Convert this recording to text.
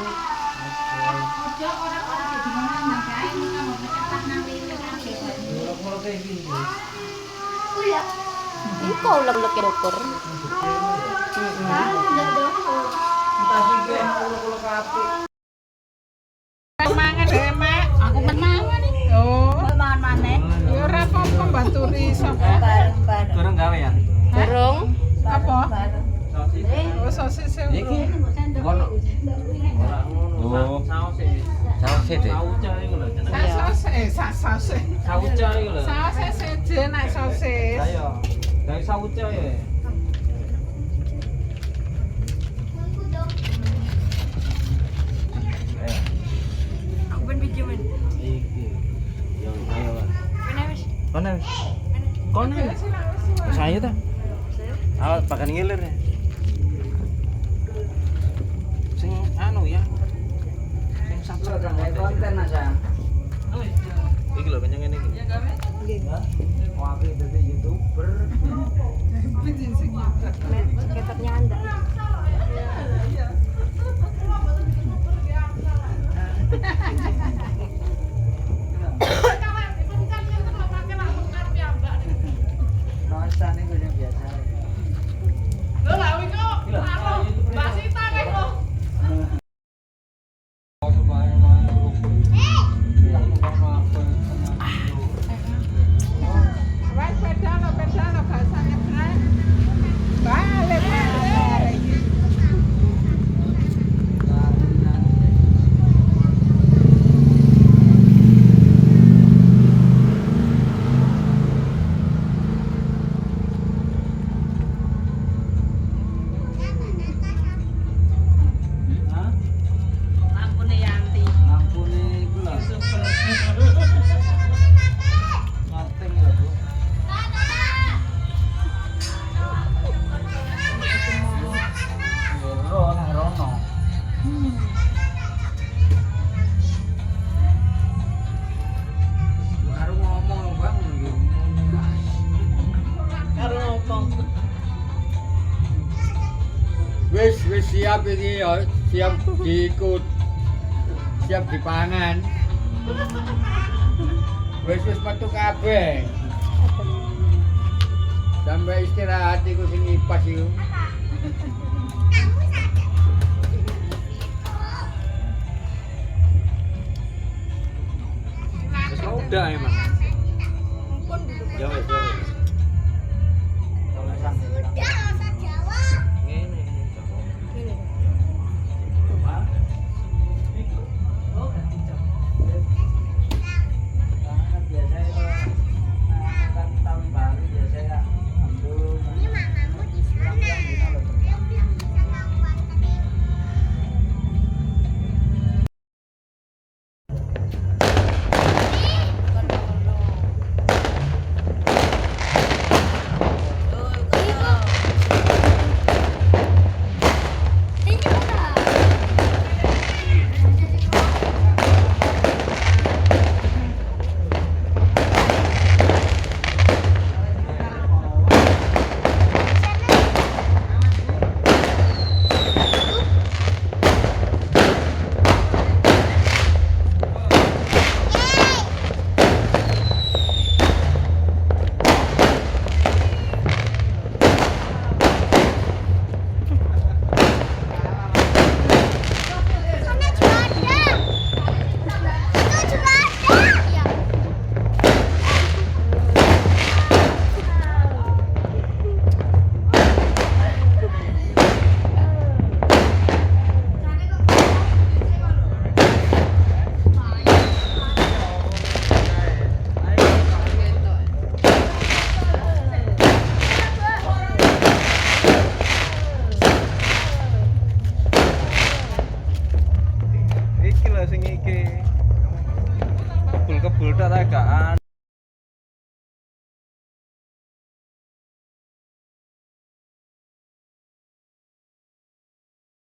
Ojo ora di mana nang kae kamu cepat nang lili kabeh. Murah-murah kayak gini. Uya. Iko ulek-ulek dokter. Entah sih gue ulek-ulek api. Mangan deh, Mak. Aku menangan iki. Oh, Mangan maneh. ya ora apa-apa mbanturi sapa. Bareng-bareng. Kurang gawe ya? Burung. Apa? Sosis. Oh, sosis yang Kono. Oh, saus e. Saus e, Dek. Saus. Sauca iku lho. Saus sejen nek sosis. Ayo. Gawe sauca ya. Aku ben video men. Iki. Yo, ayo. Mana wis? Kono wis. Kono wis. Saya ta. Awak bakal ngiler ya. Sing anu ya. Sing satu konten aja. Iki lho kenyang ngene iki. Ya gawe. Nggih. Wah, iki dadi YouTuber. Ketepnya anda. Rasane kok yang biasa. Lho lah iku Mbak Sita kae kok. Wes pedalo bahasane bener. Balik. Lampune Yanti. Lampune iku lho. Nyating lho, Bu. Yo nang rono. Karo ngomong Bang yo. Karo ngomong. Wis siap iki ya, siap diikut. Siap dipangan. Wis metu kabeh. Sampai istirahat iku sing pas iku. Wis udah emang. Ya wis, ya wis. Ngene. Hah? Oh, ganti jam. Karena biasanya kalau kan tahun baru biasanya ambil ini mamamu di sana. Iki lho sing iki. Kebul-kebul tok ta gak